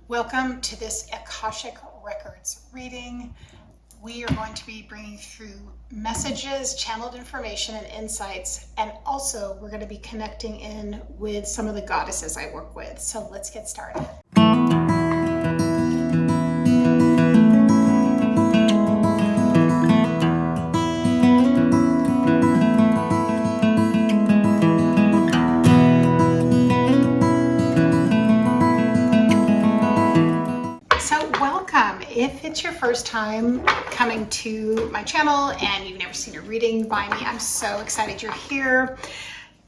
Welcome to this Akashic Records reading. We are going to be bringing through messages, channeled information, and insights, and also we're going to be connecting in with some of the goddesses I work with. So let's get started. If it's your first time coming to my channel and you've never seen a reading by me, I'm so excited you're here.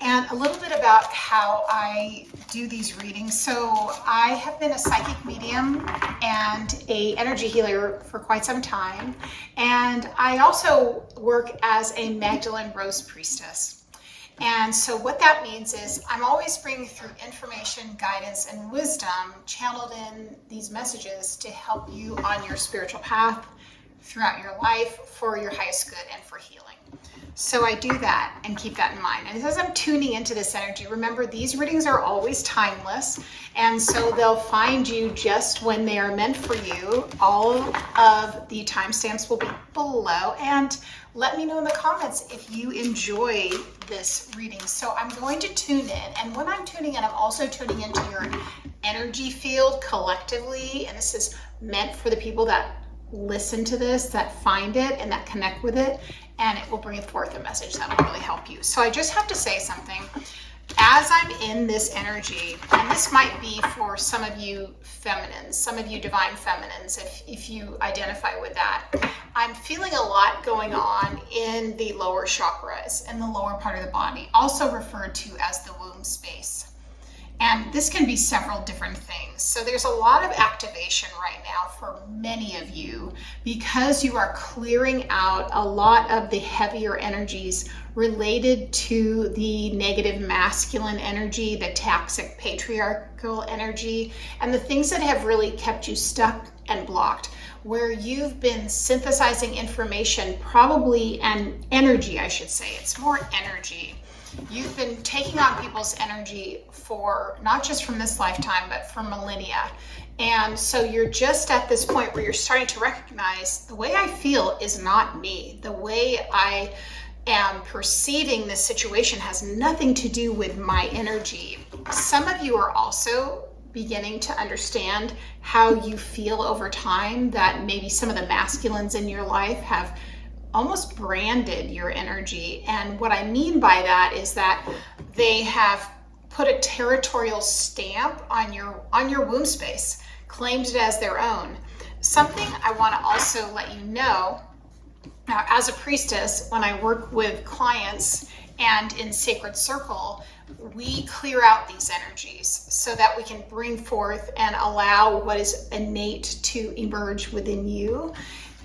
And a little bit about how I do these readings. So I have been a psychic medium and an energy healer for quite some time. And I also work as a Magdalene Priestess. And so what that means is I'm always bringing through information, guidance, and wisdom channeled in these messages to help you on your spiritual path throughout your life for your highest good and for healing. So I do that and keep that in mind. And as I'm tuning into this energy, remember these readings are always timeless. And so they'll find you just when they are meant for you. All of the timestamps will be below. And let me know in the comments if you enjoy this reading. So I'm going to tune in. And when I'm tuning in, I'm also tuning into your energy field collectively. And this is meant for the people that listen to this, that find it and that connect with it, and it will bring forth a message that will really help you. So I just have to say something. As I'm in this energy, and this might be for some of you feminines, some of you divine feminines, if you identify with that, I'm feeling a lot going on in the lower chakras, in the lower part of the body, also referred to as the womb space. And this can be several different things. So there's a lot of activation right now for many of you because you are clearing out a lot of the heavier energies related to the negative masculine energy, the toxic patriarchal energy, and the things that have really kept you stuck and blocked, where you've been synthesizing information, probably, and energy, I should say. It's more energy. You've been taking on people's energy for not just from this lifetime, but for millennia. And so you're just at this point where you're starting to recognize the way I feel is not me. The way I am perceiving this situation has nothing to do with my energy. Some of you are also beginning to understand how you feel over time, that maybe some of the masculines in your life have almost branded your energy. And what I mean by that is that they have put a territorial stamp on your womb space, claimed it as their own. Something I want to also let you know, now as a priestess, when I work with clients and in Sacred Circle, we clear out these energies so that we can bring forth and allow what is innate to emerge within you.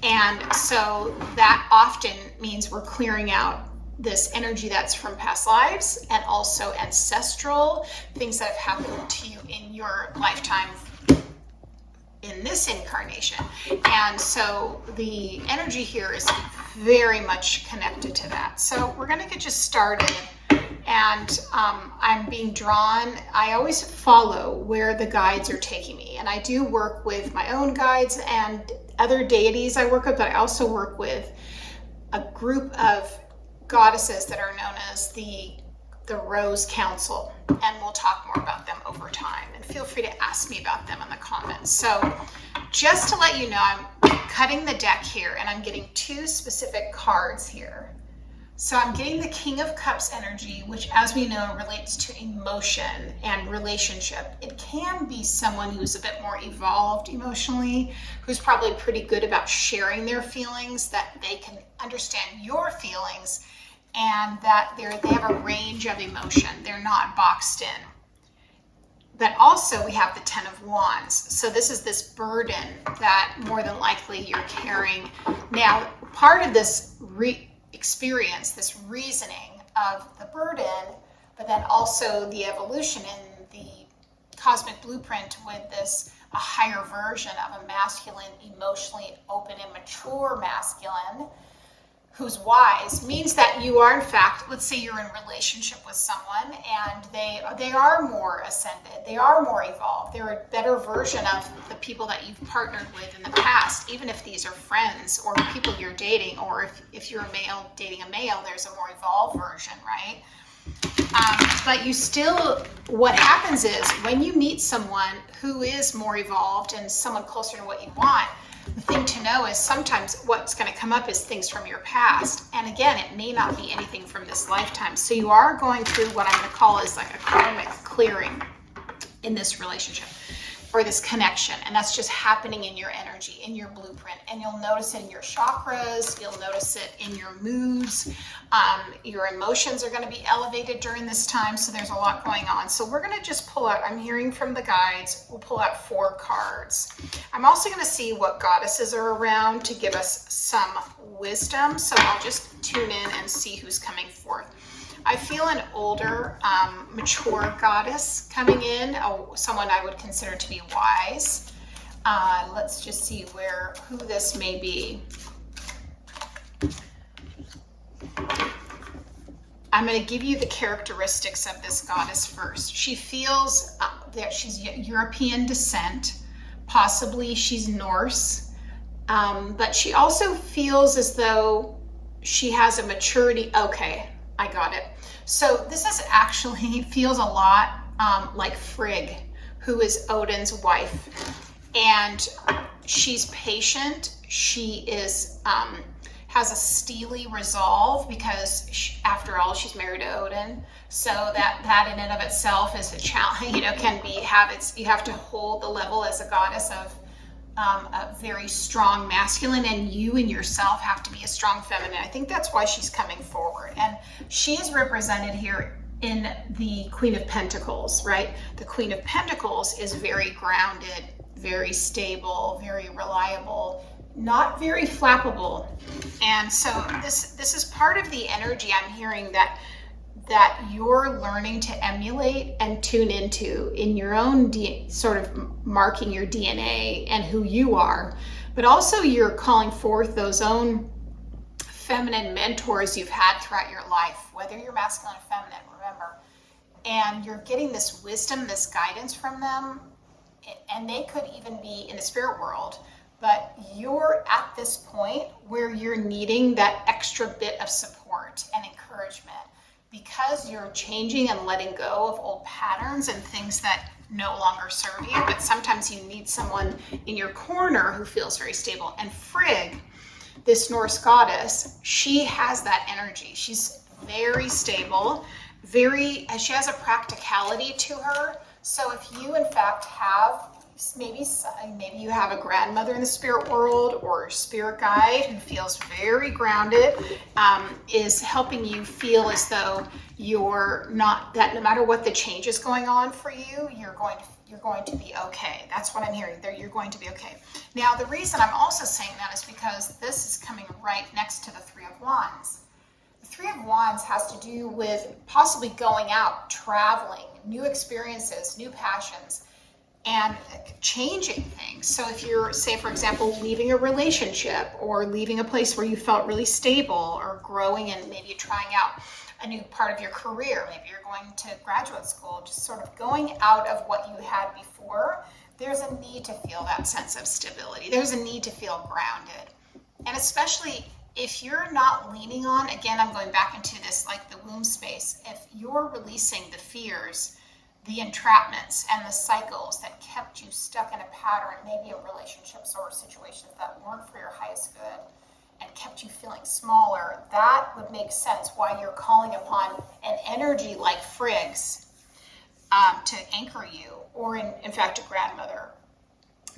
And so that often means we're clearing out this energy that's from past lives and also ancestral things that have happened to you in your lifetime in this incarnation. And so the energy here is very much connected to that. So we're going to get you started. And I'm being drawn. I always follow where the guides are taking me. And I do work with my own guides and other deities I work with, but I also work with a group of goddesses that are known as the Rose Council. And we'll talk more about them over time. And feel free to ask me about them in the comments. So just to let you know, I'm cutting the deck here and I'm getting two specific cards here. So I'm getting the King of Cups energy, which as we know relates to emotion and relationship. It can be someone who's a bit more evolved emotionally, who's probably pretty good about sharing their feelings, that they can understand your feelings, and that they have a range of emotion. They're not boxed in. But also we have the Ten of Wands. So this is this burden that more than likely you're carrying. Now, part of this experience, this reasoning of the burden, but then also the evolution in the cosmic blueprint with this a higher version of a masculine, emotionally open and mature masculine who's wise means that you are, in fact, let's say you're in a relationship with someone and they are more ascended, they are more evolved, they're a better version of the people that you've partnered with in the past, even if these are friends or people you're dating, or if you're a male dating a male, there's a more evolved version, right? But you still, what happens is when you meet someone who is more evolved and someone closer to what you want, the thing to know is sometimes what's going to come up is things from your past. And again, it may not be anything from this lifetime. So you are going through what I'm going to call is like a karmic clearing in this relationship or this connection. And that's just happening in your energy, in your blueprint. And you'll notice it in your chakras. You'll notice it in your moods. Your emotions are going to be elevated during this time. So there's a lot going on. So we're going to just pull out, I'm hearing from the guides, we'll pull out 4 cards. I'm also going to see what goddesses are around to give us some wisdom. So I'll just tune in and see who's coming forth. I feel an older, mature goddess coming in, someone I would consider to be wise. Let's just see who this may be. I'm going to give you the characteristics of this goddess first. She feels that she's European descent, possibly she's Norse, but she also feels as though she has a maturity. Okay, I got it. So this is actually feels a lot like Frigg, who is Odin's wife, and she's patient. She is has a steely resolve because after all, she's married to Odin. So that in and of itself is a challenge. You have to hold the level as a goddess of a very strong masculine, and you in yourself have to be a strong feminine. I think that's why she's coming forward. And she is represented here in the Queen of Pentacles, right? The Queen of Pentacles is very grounded, very stable, very reliable, not very flappable. And so this is part of the energy I'm hearing that you're learning to emulate and tune into in your own sort of marking your DNA and who you are, but also you're calling forth those own feminine mentors you've had throughout your life, whether you're masculine or feminine, remember, and you're getting this wisdom, this guidance from them, and they could even be in the spirit world, but you're at this point where you're needing that extra bit of support and encouragement, because you're changing and letting go of old patterns and things that no longer serve you. But sometimes you need someone in your corner who feels very stable. And Frigg, this Norse goddess, she has that energy. She's very stable, she has a practicality to her. So if you in fact have maybe you have a grandmother in the spirit world or a spirit guide who feels very grounded, is helping you feel as though you're not, that no matter what the change is going on for you, you're going to be okay. That's what I'm hearing there. You're going to be okay. Now, the reason I'm also saying that is because this is coming right next to the 3 of Wands. The 3 of Wands has to do with possibly going out, traveling, new experiences, new passions, and changing things. So if you're, say, for example, leaving a relationship or leaving a place where you felt really stable, or growing and maybe trying out a new part of your career, maybe you're going to graduate school, just sort of going out of what you had before, there's a need to feel that sense of stability. There's a need to feel grounded. And especially if you're not leaning on, again, I'm going back into this, like the womb space, if you're releasing the fears, the entrapments and the cycles that kept you stuck in a pattern, maybe in relationships or situations that weren't for your highest good and kept you feeling smaller, that would make sense why you're calling upon an energy like Frigg's to anchor you, or in fact, a grandmother.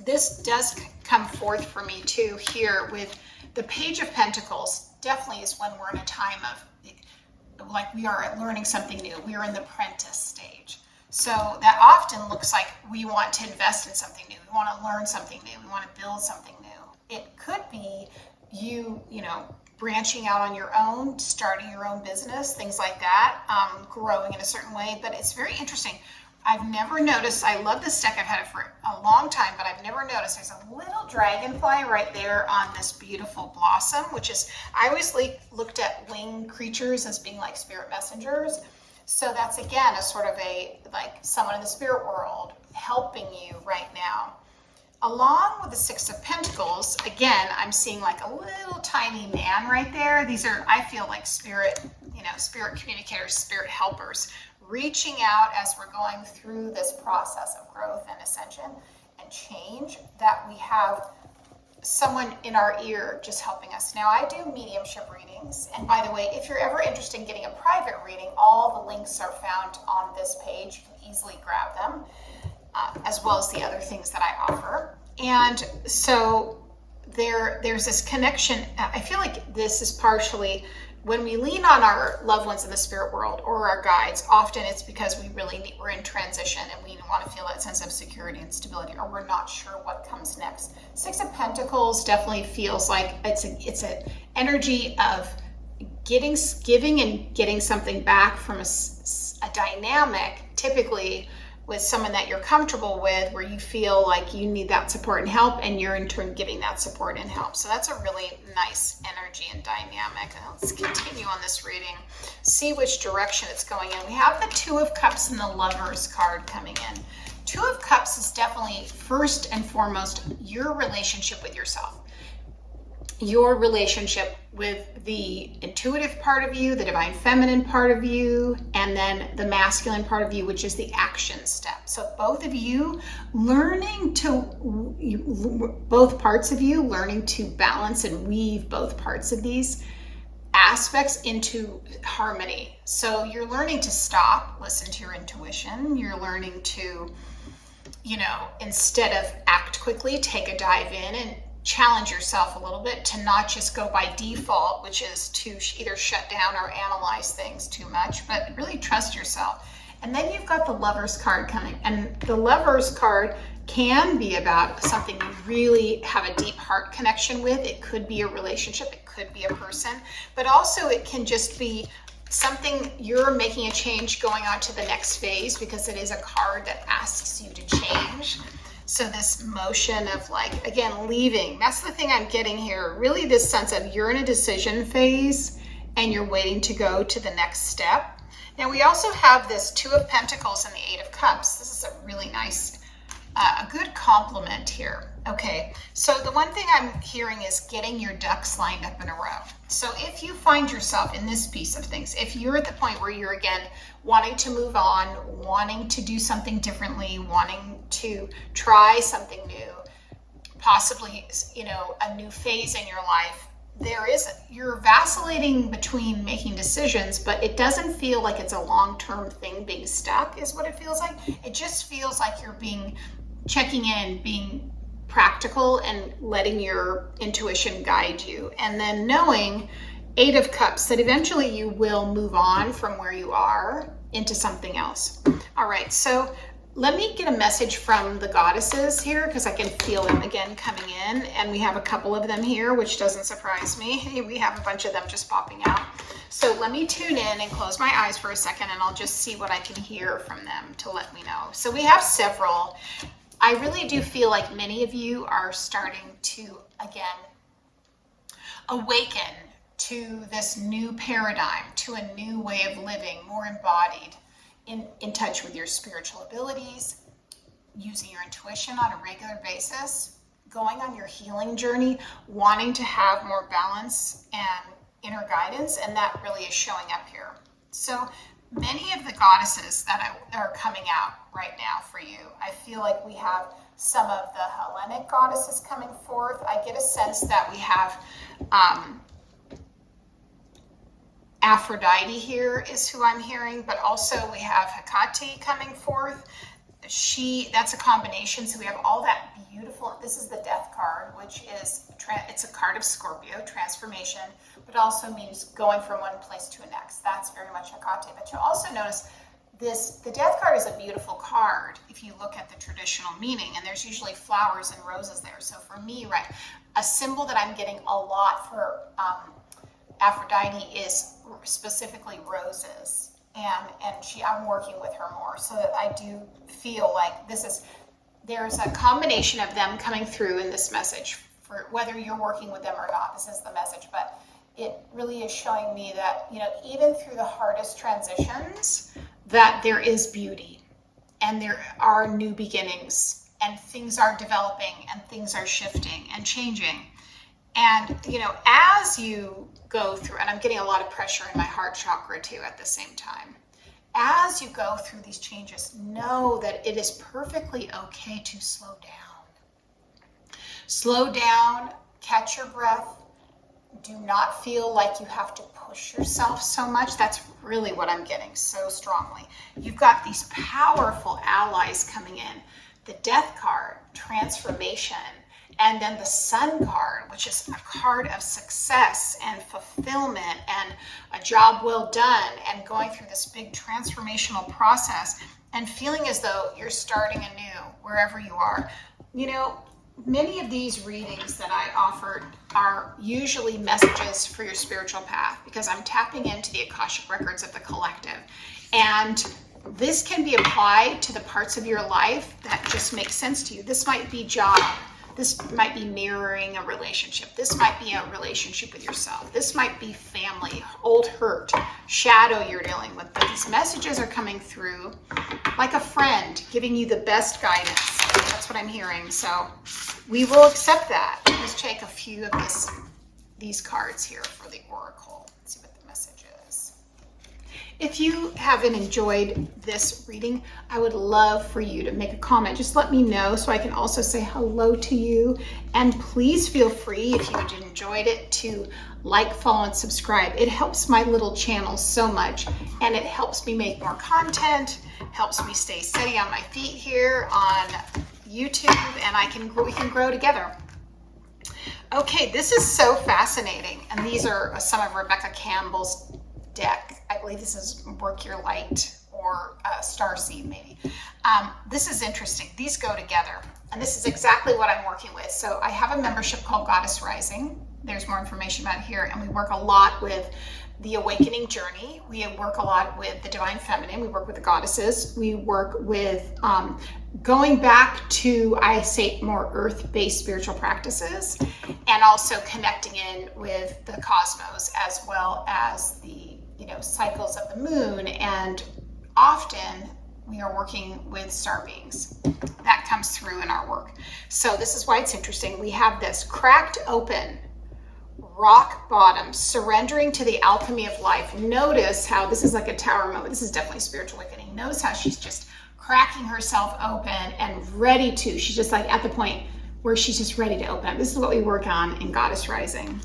This does come forth for me too here with the Page of Pentacles. Definitely is when we're in a time of, like, we are learning something new. We are in the apprentice stage. So that often looks like we want to invest in something new. We want to learn something new. We want to build something new. It could be you branching out on your own, starting your own business, things like that, growing in a certain way. But it's very interesting. I've never noticed, I love this deck, I've had it for a long time, but I've never ever noticed, there's a little dragonfly right there on this beautiful blossom, which is, I always looked at winged creatures as being like spirit messengers. So that's, again, a sort of like someone in the spirit world helping you right now. Along with the Six of Pentacles, again, I'm seeing like a little tiny man right there. These are, I feel like spirit, spirit communicators, spirit helpers, reaching out as we're going through this process of growth and ascension and change, that we have someone in our ear just helping us. Now, I do mediumship readings. And by the way, if you're ever interested in getting a private reading, all the links are found on this page. You can easily grab them. As well as the other things that I offer. And so there's this connection. I feel like this is partially when we lean on our loved ones in the spirit world or our guides. Often it's because we're in transition and we want to feel that sense of security and stability, or we're not sure what comes next. Six of Pentacles definitely feels like it's an energy of giving and getting something back from a dynamic, typically with someone that you're comfortable with, where you feel like you need that support and help, and you're in turn giving that support and help. So that's a really nice energy and dynamic. And let's continue on this reading, see which direction it's going in. We have the Two of Cups and the Lovers card coming in. Two of Cups is definitely first and foremost your relationship with yourself. Your relationship with the intuitive part of you, the divine feminine part of you, and then the masculine part of you, which is the action step. So both of you both parts of you learning to balance and weave both parts of these aspects into harmony. So you're learning to stop, listen to your intuition. You're learning to, instead of act quickly, take a dive in and challenge yourself a little bit, to not just go by default, which is to either shut down or analyze things too much, but really trust yourself. And then you've got the Lovers card coming, and the Lovers card can be about something you really have a deep heart connection with. It could be a relationship, it could be a person, but also it can just be something you're making a change, going on to the next phase, because it is a card that asks you to change. So this motion of, like, again, leaving, that's the thing I'm getting here. Really this sense of you're in a decision phase and you're waiting to go to the next step. Now we also have this Two of Pentacles and the Eight of Cups. This is a really nice, a good complement here. Okay, so the one thing I'm hearing is getting your ducks lined up in a row. So if you find yourself in this piece of things, if you're at the point where you're, again, wanting to move on, wanting to do something differently, wanting to try something new, possibly, a new phase in your life, you're vacillating between making decisions, but it doesn't feel like it's a long-term thing being stuck, is what it feels like. It just feels like you're checking in, being practical and letting your intuition guide you. And then knowing, Eight of Cups, that eventually you will move on from where you are into something else. All right, so let me get a message from the goddesses here, because I can feel them again coming in, and we have a couple of them here, which doesn't surprise me. We have a bunch of them just popping out. So let me tune in and close my eyes for a second, and I'll just see what I can hear from them to let me know. So we have several. I really do feel like many of you are starting to, again, awaken to this new paradigm, to a new way of living, more embodied, in touch with your spiritual abilities, using your intuition on a regular basis, going on your healing journey, wanting to have more balance and inner guidance, and that really is showing up here. So many of the goddesses that are coming out right now for you, I feel like we have some of the Hellenic goddesses coming forth. I get a sense that we have Aphrodite here is who I'm hearing, but also we have Hecate coming forth. That's a combination. So we have all that beautiful, this is the Death card, which is, it's a card of Scorpio, transformation, but also means going from one place to the next. That's very much Hecate. But you'll also notice the Death card is a beautiful card if you look at the traditional meaning, and there's usually flowers and roses there. So for me, right, a symbol that I'm getting a lot for Aphrodite is specifically roses, and I'm working with her more, so that I do feel like this is there's a combination of them coming through in this message, for whether you're working with them or not. This is the message, but it really is showing me that, you know, even through the hardest transitions, that there is beauty and there are new beginnings and things are developing and things are shifting and changing. And, you know, as you go through, and I'm getting a lot of pressure in my heart chakra too at the same time, as you go through these changes, know that it is perfectly okay to slow down. Slow down, catch your breath. Do not feel like you have to push yourself so much. That's really what I'm getting so strongly. You've got these powerful allies coming in. The Death card, transformation, and then the Sun card, which is a card of success and fulfillment and a job well done and going through this big transformational process and feeling as though you're starting anew wherever you are. You know, many of these readings that I offered are usually messages for your spiritual path because I'm tapping into the Akashic Records of the collective. And this can be applied to the parts of your life that just make sense to you. This might be job. This might be mirroring a relationship. This might be a relationship with yourself. This might be family, old hurt, shadow you're dealing with. But these messages are coming through like a friend giving you the best guidance. That's what I'm hearing. So we will accept that. Let's take a few of these cards here for the oracle. Let's see what the message is. If you haven't enjoyed this reading, I would love for you to make a comment. Just let me know so I can also say hello to you. And please feel free, if you enjoyed it, to like, follow, and subscribe. It helps my little channel so much, and it helps me make more content, helps me stay steady on my feet here on YouTube, and we can grow together. Okay, this is so fascinating, and these are some of Rebecca Campbell's deck. I believe this is Work Your Light or Starseed maybe. This is interesting. These go together, and this is exactly what I'm working with. So I have a membership called Goddess Rising. There's more information about it here, and we work a lot with the awakening journey. We work a lot with the divine feminine. We work with the goddesses. We work with going back to, I say, more earth-based spiritual practices, and also connecting in with the cosmos as well as the, you know, cycles of the moon. And often we are working with star beings. That comes through in our work. So this is why it's interesting. We have this cracked open, rock bottom, surrendering to the alchemy of life. Notice how this is like a tower moment. This is definitely spiritual awakening. Notice how she's just cracking herself open and ready to. She's just like at the point where she's just ready to open up. This is what we work on in Goddess Rising.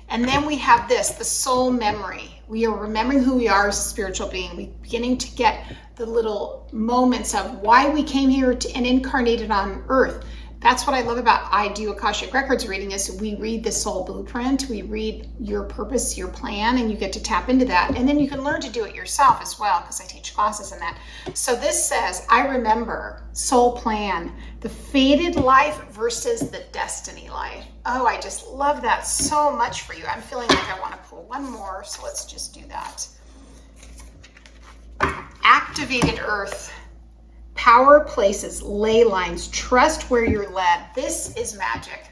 And then we have this, the soul memory. We are remembering who we are as a spiritual being. We're beginning to get the little moments of why we came here and incarnated on earth. That's what I love about I do Akashic Records reading, is we read the soul blueprint, we read your purpose, your plan, and you get to tap into that. And then you can learn to do it yourself as well, because I teach classes in that. So this says, I remember, soul plan, the fated life versus the destiny life. Oh, I just love that so much for you. I'm feeling like I want to pull one more, so let's just do that. Activated earth. Power places, ley lines, trust where you're led. This is magic.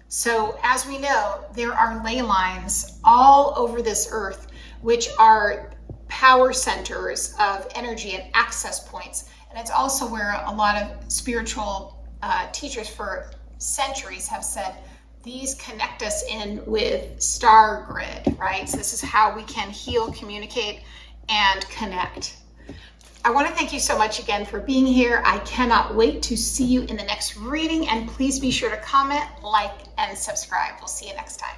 So as we know, there are ley lines all over this earth, which are power centers of energy and access points. And it's also where a lot of spiritual teachers for centuries have said, these connect us in with star grid, right? So this is how we can heal, communicate, and connect. I want to thank you so much again for being here. I cannot wait to see you in the next reading, and please be sure to comment, like, and subscribe. We'll see you next time.